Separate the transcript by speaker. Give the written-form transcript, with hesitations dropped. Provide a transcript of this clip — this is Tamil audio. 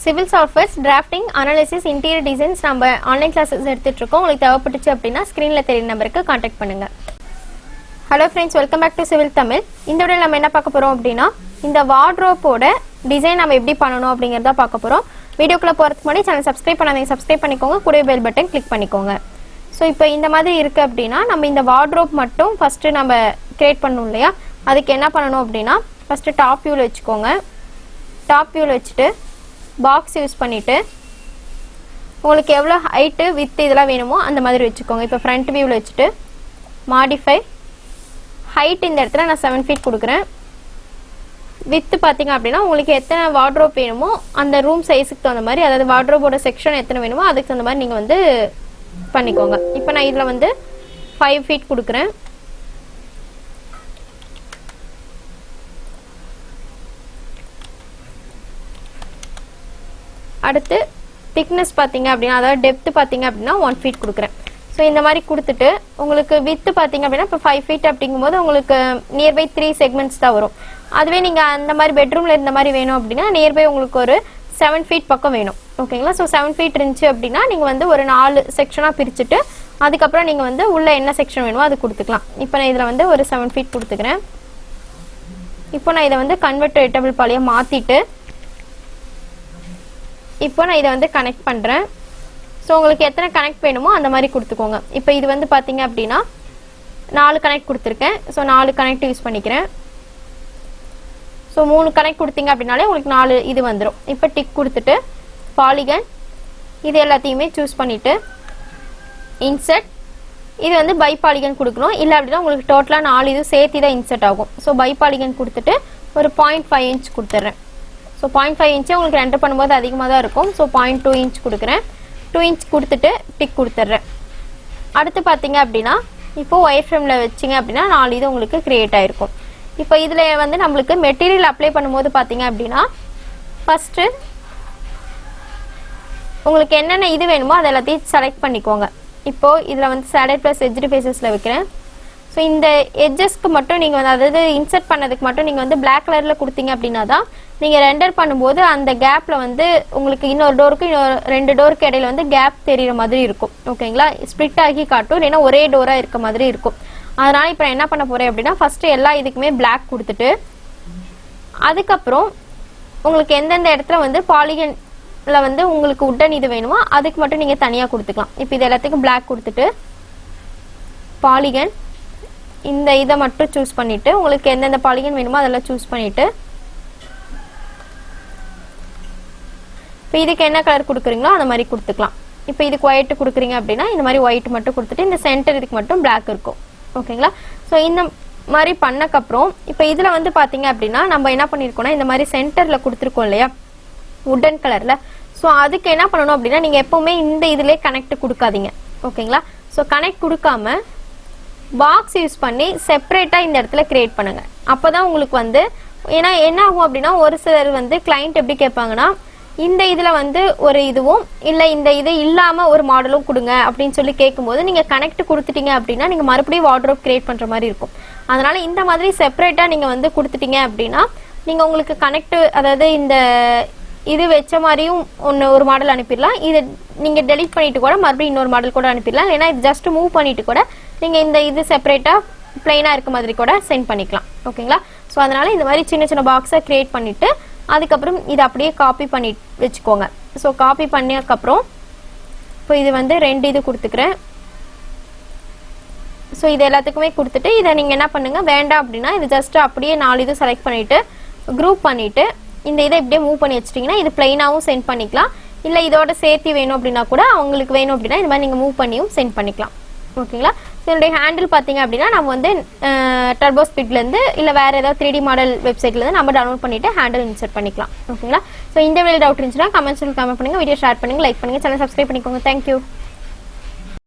Speaker 1: Civil softwares, drafting, analysis, interior designs நம்ம ஆன்லைன் கிளாसेस எடுத்துட்டு இருக்கோம். உங்களுக்கு தேவைப்பட்டுச்சு அப்படினா ஸ்கிரீன்ல தெரியுற நம்பருக்கு कांटेक्ट பண்ணுங்க. Hello friends, welcome back to Civil Tamil. இந்த வீடியோல நம்ம என்ன பார்க்க போறோம் அப்படினா இந்த வார்ட்ரோபோட டிசைன் நம்ம எப்படி பண்ணனும் அப்படிங்கறத பார்க்க போறோம். வீடியோக்குள்ள போறதுக்கு முன்னாடி சேனல் சப்ஸ்கிரைப் பண்ணாதீங்க, சப்ஸ்கிரைப் பண்ணிக்கோங்க. கூடவே பெல் பட்டன் கிளிக் பண்ணிக்கோங்க. சோ இப்போ இந்த மாதிரி இருக்கு அப்படினா நம்ம இந்த வார்ட்ரோப் மட்டும் ஃபர்ஸ்ட் நம்ம கிரியேட் பண்ணனும் இல்லையா? அதுக்கு என்ன பண்ணனும் அப்படினா ஃபர்ஸ்ட் டாப் வியூல வெச்சுக்கோங்க. டாப் வியூல வெச்சிட்டு பாக்ஸ் யூஸ் பண்ணிட்டு உங்களுக்கு எவ்வளவு ஹைட் width இதெல்லாம் வேணுமோ அந்த மாதிரி வெச்சுக்கோங்க. இப்போ ஃப்ரண்ட் வியூல வெச்சிட்டு மாடிஃபை ஹைட் இந்த இடத்துல நான் 7 feet கொடுக்கிறேன். width பாத்தீங்க அப்படினா உங்களுக்கு எத்தனை வார்ட்ரோப் வேணுமோ அந்த ரூம் சைஸ்க்கு தகுந்த மாதிரி, அதாவது வார்ட்ரோபோட செக்ஷன் எத்தனை வேணுமோ அதுக்கு தகுந்த மாதிரி நீங்க வந்து பண்ணிக்கோங்க. இப்போ நான் இதுல வந்து 5 feet கொடுக்கிறேன். அடுத்து thickness பாத்தீங்க அப்படினா அதாவது depth பாத்தீங்க அப்படினா 1 feet கொடுக்கிறேன். சோ இந்த மாதிரி கொடுத்துட்டு உங்களுக்கு width பாத்தீங்க அப்படினா இப்ப 5 feet அப்படிங்கும்போது உங்களுக்கு நியர்பை 3 segments தான் வரும். அதுவே நீங்க அந்த மாதிரி பெட்ரூம்ல இந்த மாதிரி வேணும் அப்படினா நியர்பை உங்களுக்கு ஒரு 7 feet பக்கம் வேணும். ஓகேங்களா? சோ 7 feet இருந்துச்சு அப்படினா நீங்க வந்து ஒரு 4 செக்ஷனா பிரிச்சிட்டு அதுக்கு அப்புறம் நீங்க வந்து உள்ள என்ன செக்ஷன் வேணுமோ அது கொடுத்துக்கலாம். இப்போ நான் இதல வந்து ஒரு 7 feet கொடுத்துக்கிறேன். இப்போ நான் இத வந்து கன்வெர்ட் டு எட்டபிள் பாலியா மாத்திட்டு இப்போ நான் இத வந்து கனெக்ட் பண்றேன். சோ உங்களுக்கு எத்தனை கனெக்ட் வேணுமோ அந்த மாதிரி கொடுத்துக்கோங்க. இப்போ இது வந்து பாத்தீங்க அப்படினா 4 கனெக்ட் கொடுத்திருக்கேன். சோ 4 கனெக்ட் யூஸ் பண்ணிக்கிறேன். சோ 3 கனெக்ட் கொடுத்தீங்க அப்படினாலே உங்களுக்கு 4 இது வந்துரும். இப்போ டிக் கொடுத்துட்டு பாலிகன் இது எல்லாத்தையுமே சூஸ் பண்ணிட்டு இன்சர்ட் இது வந்து பை பாலிகன் கொடுக்கணும். இல்ல அப்படினா உங்களுக்கு டோட்டலா 4 இது சேர்த்து தான் இன்சர்ட் ஆகும். சோ பை பாலிகன் கொடுத்துட்டு ஒரு 0.5 inch கொடுத்துறேன். சோ 0.5 inch உங்களுக்கு என்டர் பண்ணும்போது அதிகமா தான் இருக்கும். சோ 0.2 inch கொடுக்கிறேன். 2 inch கொடுத்துட்டு டிக் கொடுத்துறேன். அடுத்து பாத்தீங்க அப்படினா இப்போ வயர் ஃப்ரேம்ல வெச்சீங்க அப்படினா 4 இது உங்களுக்கு கிரியேட் ஆயிருக்கும். இப்போ இதுல வந்து நமக்கு மெட்டீரியல் அப்ளை பண்ணும்போது பாத்தீங்க அப்படினா ஃபர்ஸ்ட் உங்களுக்கு என்னென்ன இது வேணுமோ அத எல்லாத்தையும் செலக்ட் பண்ணிக்கோங்க. இப்போ இதுல வந்து ஷேடட் பிளஸ் எட்ஜ் ஃபேसेसல வைக்கிறேன். சோ இந்த எட்ஜஸ்க்கு மட்டும் நீங்க வந்து அதாவது இன்சர்ட் பண்ணதுக்கு மட்டும் நீங்க வந்து Black கலர்ல கொடுத்தீங்க அப்படினா தான் நீங்க ரெண்டர் பண்ணும்போது அந்த கேப்ல வந்து உங்களுக்கு இன்னொரு டோருக்கு இன்னொரு 2 டோருக்கு இடையில வந்து கேப் தெரியுற மாதிரி இருக்கும். ஓகேங்களா? ஸ்ப்ளிட் ஆகி காட்டும், இல்லனா ஒரே டோரா இருக்க மாதிரி இருக்கும். அதனால இப்போ நான் என்ன பண்ண போறேன் அப்படினா ஃபர்ஸ்ட் எல்லா இதுக்குமே Black கொடுத்துட்டு அதுக்கு அப்புறம் உங்களுக்கு எந்தெந்த இடத்துல வந்து பாலிகன்ல வந்து உங்களுக்கு உட்டன் இது வேணுமோ அதுக்கு மட்டும் நீங்க தனியா கொடுத்துக்கலாம். இப்போ இது எல்லாத்துக்கும் Black கொடுத்துட்டு பாலிகன் இந்த இத மட்டும் சூஸ் பண்ணிட்டு உங்களுக்கு எந்தெந்த பாலிகன் வேணுமோ அதெல்லாம் சூஸ் பண்ணிட்டு இப்போ இதுக்கு என்ன கலர் கொடுக்குறீங்களோ அந்த மாதிரி கொடுத்துக்கலாம். இப்போ இதுக்கு ஒயிட் கொடுக்குறீங்க அப்படினா இந்த மாதிரி ஒயிட் மட்டும் கொடுத்துட்டு இந்த சென்டர் இதுக்கு மட்டும் Black இருக்கும். ஓகேங்களா? சோ இந்த மாதிரி பண்ணக்க அப்புறம் இப்போ இதுல வந்து பாத்தீங்க அப்படினா நம்ம என்ன பண்ணிருக்கோம்னா இந்த மாதிரி சென்டர்ல கொடுத்திருக்கோம் இல்லையா வுடன் கலர்ல. சோ அதுக்கு என்ன பண்ணனும் அப்படினா நீங்க எப்பவுமே இந்த இதிலே கனெக்ட் கொடுக்காதீங்க. ஓகேங்களா? சோ கனெக்ட் கொடுக்காம பாக்ஸ் யூஸ் பண்ணி செப்பரேட்டா இந்த இடத்துல கிரியேட் பண்ணுங்க. அப்பதான் உங்களுக்கு வந்து ஏனா என்ன ஆகும் அப்படினா ஒரு சிலர் வந்து கிளையன்ட் எப்படி கேட்பாங்கன்னா இந்த இதுல வந்து ஒரு இதுவும் இல்ல இந்த இது இல்லாம ஒரு மாடலும் கொடுங்க அப்படின்னு சொல்லி கேட்கும்போது நீங்க கனெக்ட் கொடுத்துட்டீங்க அப்படினா நீங்க மறுபடியும் வார்ட்ரோப் கிரியேட் பண்ற மாதிரி இருக்கும். அதனால இந்த மாதிரி செப்பரேட்டா நீங்க வந்து கொடுத்துட்டீங்க அப்படினா நீங்க உங்களுக்கு கனெக்ட் அதாவது இந்த இது வெச்ச மாதிரியும் ஒரு மாடல் அனுப்பிடலாம். இது நீங்க டெலீட் பண்ணிட்டு கூட மறுபடியும் இன்னொரு மாடல் கூட அனுப்பிடலாம். இல்லனா இது ஜஸ்ட் மூவ் பண்ணிட்டு கூட நீங்க இந்த இது செப்பரேட்டா பிளைனா இருக்க மாதிரி கூட சென்ட் பண்ணிக்கலாம். ஓகேங்களா? சோ அதனால இந்த மாதிரி சின்ன சின்ன பாக்ஸா கிரியேட் பண்ணிட்டு அதுக்கு அப்புறம் இத அப்படியே காப்பி பண்ணி வெச்சுக்கோங்க. சோ காப்பி பண்ணதுக்கு அப்புறம் இப்போ இது வந்து 2 இது கொடுத்துக்கிறேன். சோ இது எல்லாத்துக்குமே கொடுத்துட்டு இத நீங்க என்ன பண்ணுங்க வேண்டாம் அப்படினா இது ஜஸ்ட் அப்படியே 4 இது செலக்ட் பண்ணிட்டு குரூப் பண்ணிட்டு இந்த இத இப்படியே மூவ் பண்ணி வச்சிட்டீங்கன்னா இது பிளைனாவும் சென்ட் பண்ணிக்கலாம். இல்ல இதோட சேர்த்து வேணும் அப்படினா கூட உங்களுக்கு வேணும் அப்படினா இந்த மாதிரி நீங்க மூவ் பண்ணியும் சென்ட் பண்ணிக்கலாம். ஓகேங்களா? சோ இந்த ஹேண்டில் பாத்தீங்க அப்படினா நம்ம வந்து டர்போ ஸ்பீட்ல இருந்து இல்ல வேற ஏதாவது 3D மாடல் வெப்சைட்ல இருந்து நம்ம டவுன்லோட் பண்ணிட்டு ஹேண்டில் இன்சர்ட் பண்ணிக்கலாம். ஓகேங்களா? சோ இந்த வீடியோ டவுட் இருந்துச்சுனா கமெண்ட்ஸ்ல கமெண்ட் பண்ணுங்க, வீடியோ ஷேர் பண்ணுங்க, லைக் பண்ணுங்க, சேனல் சப்ஸ்கிரைப் பண்ணிக்கோங்க. Thank you.